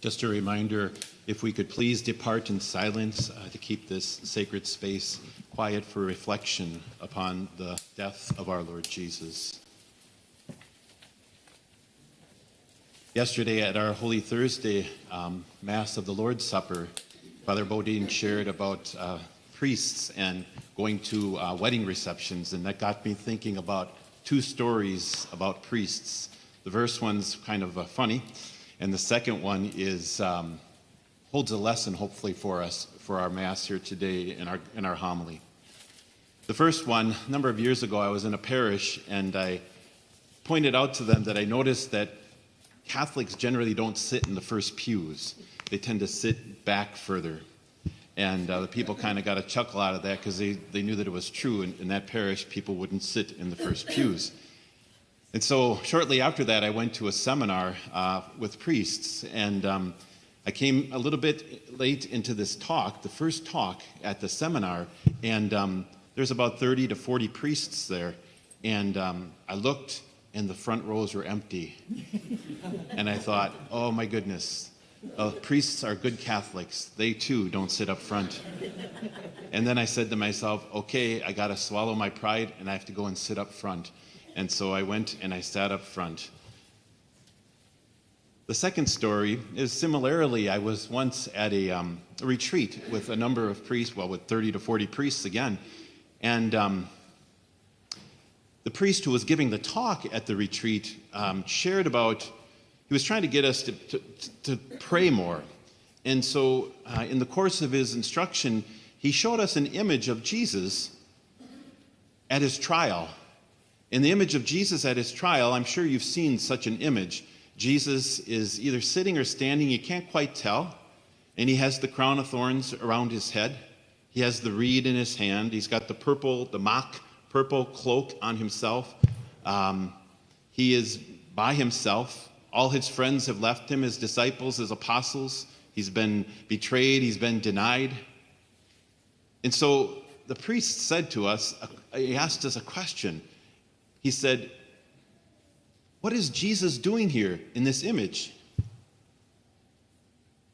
Just a reminder, if we could please depart in silence to keep this sacred space quiet for reflection upon the death of our Lord Jesus. Yesterday at our Holy Thursday Mass of the Lord's Supper, Father Bodine shared about priests and going to wedding receptions, and that got me thinking about two stories about priests. The first one's kind of funny, and the second one is holds a lesson, hopefully, for us for our Mass here today in our homily. The first one, a number of years ago, I was in a parish, and I pointed out to them that I noticed that Catholics generally don't sit in the first pews. They tend to sit back further. And the people kind of got a chuckle out of that because they knew that it was true. In that parish, people wouldn't sit in the first pews. And so shortly after that, I went to a seminar with priests. And I came a little bit late into this talk, the first talk at the seminar. And there's about 30 to 40 priests there. And I looked, and the front rows were empty. And I thought, oh my goodness, priests are good Catholics. They too don't sit up front. And then I said to myself, okay, I got to swallow my pride and I have to go and sit up front. And so I went and I sat up front. The second story is similarly, I was once at a retreat with a number of priests, well, with 30 to 40 priests again. And the priest who was giving the talk at the retreat shared about, he was trying to get us to pray more. And so in the course of his instruction, he showed us an image of Jesus at his trial. In the image of Jesus at his trial, I'm sure you've seen such an image. Jesus is either sitting or standing, you can't quite tell. And he has the crown of thorns around his head. He has the reed in his hand. He's got the mock purple cloak on himself. He is by himself. All his friends have left him, his disciples, his apostles. He's been betrayed. He's been denied. And so the priest said to us, he asked us a question. He said, what is Jesus doing here in this image?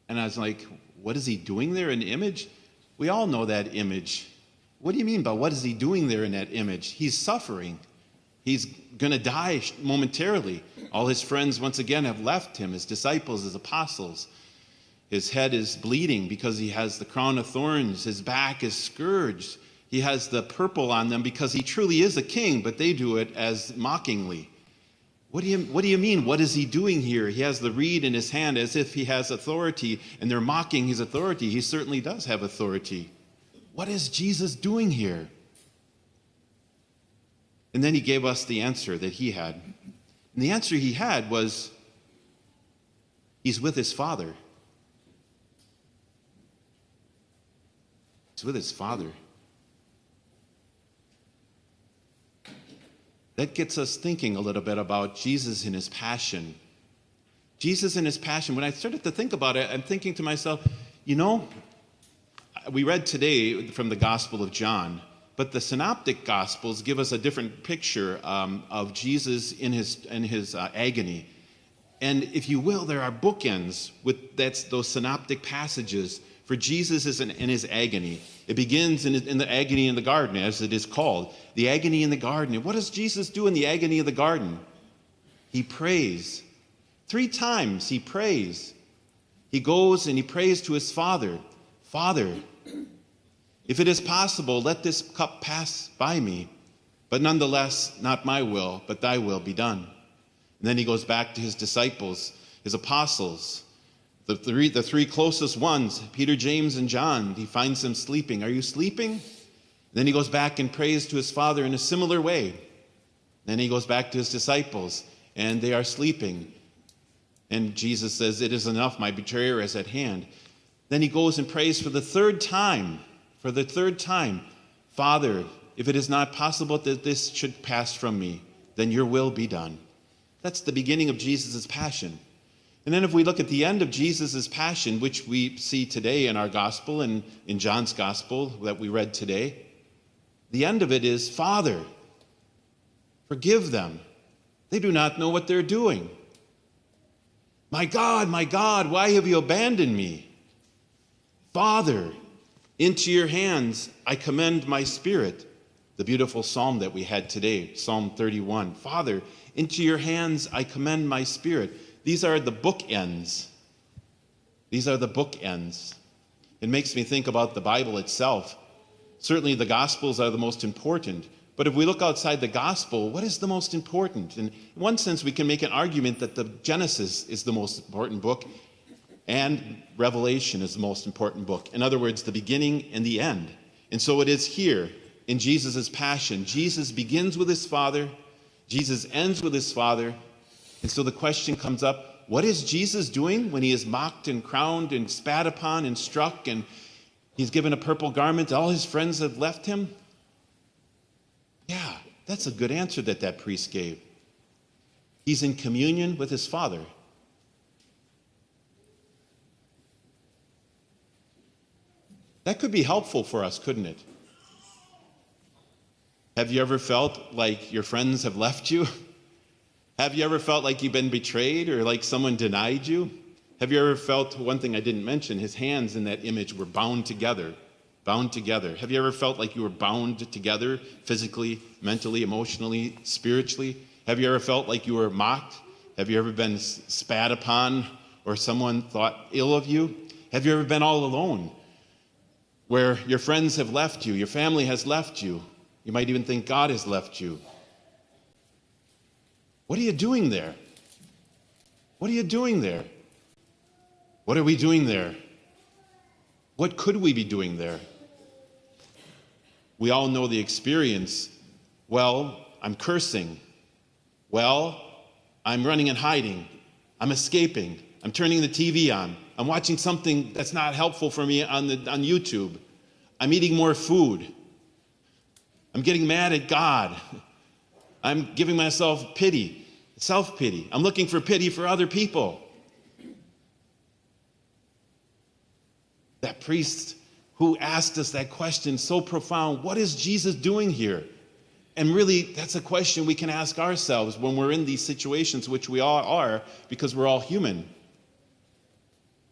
And I was like, what is he doing there in the image? We all know that image. What do you mean by what is he doing there in that image? He's suffering. He's going to die momentarily. All his friends, once again, have left him, his disciples, his apostles. His head is bleeding because he has the crown of thorns. His back is scourged. He has the purple on them because he truly is a king, but they do it as mockingly. What do you mean? What is he doing here? He has the reed in his hand as if he has authority, and they're mocking his authority. He certainly does have authority. What is Jesus doing here? And then he gave us the answer that he had. And the answer he had was, he's with his Father. He's with his Father. That gets us thinking a little bit about Jesus in his passion. Jesus in his passion. When I started to think about it, I'm thinking to myself, we read today from the Gospel of John, but the Synoptic Gospels give us a different picture of Jesus in his agony. And if you will, there are bookends with those synoptic passages for Jesus in his agony. It begins in the agony in the garden, as it is called. The agony in the garden. And what does Jesus do in the agony of the garden? He prays. 3 times he prays. He goes and he prays to his Father. Father, if it is possible, let this cup pass by me, but nonetheless, not my will, but thy will be done. And then he goes back to his disciples, his apostles, the three closest ones, Peter, James, and John. He finds them sleeping. Are you sleeping? Then he goes back and prays to his Father in a similar way. Then he goes back to his disciples, and they are sleeping. And Jesus says, it is enough, my betrayer is at hand. Then he goes and prays for the third time, Father, if it is not possible that this should pass from me, then your will be done. That's the beginning of Jesus' passion. And then if we look at the end of Jesus' passion, which we see today in our gospel and in John's gospel that we read today, the end of it is, Father, forgive them. They do not know what they're doing. my God, why have you abandoned me? Father, into your hands I commend my spirit. The beautiful psalm that we had today, Psalm 31. Father, into your hands I commend my spirit. These are the bookends. These are the bookends. It makes me think about the Bible itself. Certainly the Gospels are the most important. But if we look outside the Gospel, what is the most important? And in one sense, we can make an argument that the Genesis is the most important book and Revelation is the most important book. In other words, the beginning and the end. And so it is here in Jesus' passion. Jesus begins with his Father. Jesus ends with his Father. And so the question comes up, what is Jesus doing when he is mocked and crowned and spat upon and struck and he's given a purple garment? All his friends have left him? Yeah, that's a good answer that priest gave. He's in communion with his Father. That could be helpful for us, couldn't it? Have you ever felt like your friends have left you? Have you ever felt like you've been betrayed or like someone denied you? Have you ever felt, one thing I didn't mention, his hands in that image were bound together. Bound together. Have you ever felt like you were bound together physically, mentally, emotionally, spiritually? Have you ever felt like you were mocked? Have you ever been spat upon or someone thought ill of you? Have you ever been all alone where your friends have left you, your family has left you? You might even think God has left you. What are you doing there? What are you doing there? What are we doing there? What could we be doing there? We all know the experience. Well, I'm cursing. Well, I'm running and hiding. I'm escaping. I'm turning the TV on. I'm watching something that's not helpful for me on YouTube. I'm eating more food. I'm getting mad at God. I'm giving myself pity, self-pity. I'm looking for pity for other people. That priest who asked us that question, so profound, what is Jesus doing here? And really, that's a question we can ask ourselves when we're in these situations, which we all are, because we're all human.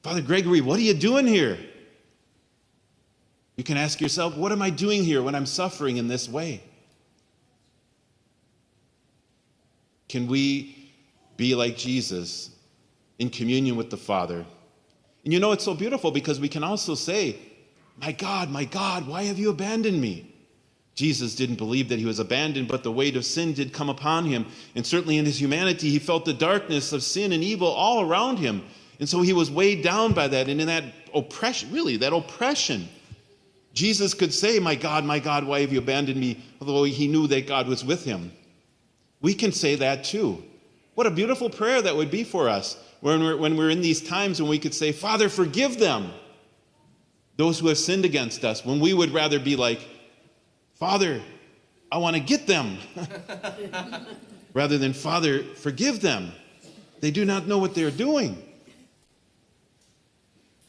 Father Gregory, what are you doing here? You can ask yourself, what am I doing here when I'm suffering in this way? Can we be like Jesus in communion with the Father? And you know, it's so beautiful because we can also say, my God, why have you abandoned me? Jesus didn't believe that he was abandoned, but the weight of sin did come upon him. And certainly in his humanity, he felt the darkness of sin and evil all around him. And so he was weighed down by that. And in that oppression, Jesus could say, my God, why have you abandoned me? Although he knew that God was with him. We can say that too. What a beautiful prayer that would be for us when we're in these times when we could say, Father, forgive them, those who have sinned against us, when we would rather be like, Father, I want to get them, rather than, Father, forgive them. They do not know what they're doing.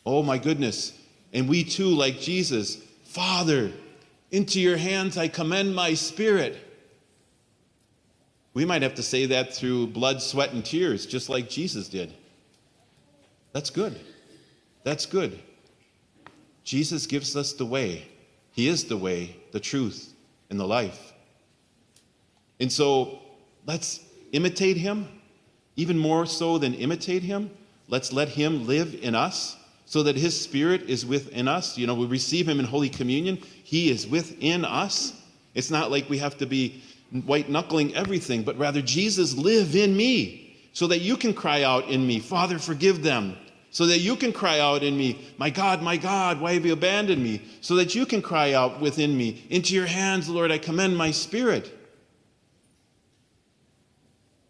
Oh my goodness. And we too, like Jesus, Father, into your hands I commend my spirit. We might have to say that through blood, sweat, and tears, just like Jesus did. That's good. That's good. Jesus gives us the way. He is the way, the truth, and the life. And so let's imitate him. Even more so than imitate him, let's let him live in us so that his spirit is within us. You know, we receive him in Holy Communion. He is within us. It's not like we have to be white-knuckling everything, but rather, Jesus, live in me so that you can cry out in me, Father, forgive them. So that you can cry out in me, my God, why have you abandoned me? So that you can cry out within me, into your hands, Lord, I commend my spirit.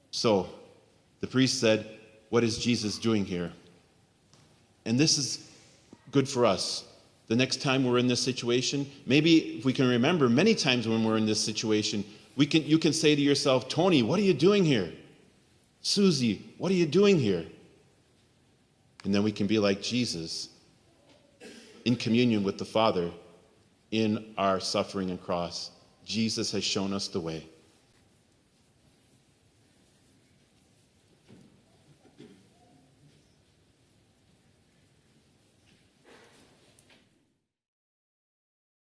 So the priest said, what is Jesus doing here? And this is good for us. The next time we're in this situation, maybe if we can remember many times when we're in this situation, you can say to yourself, Tony, what are you doing here? Susie, what are you doing here? And then we can be like Jesus in communion with the Father in our suffering and cross. Jesus has shown us the way.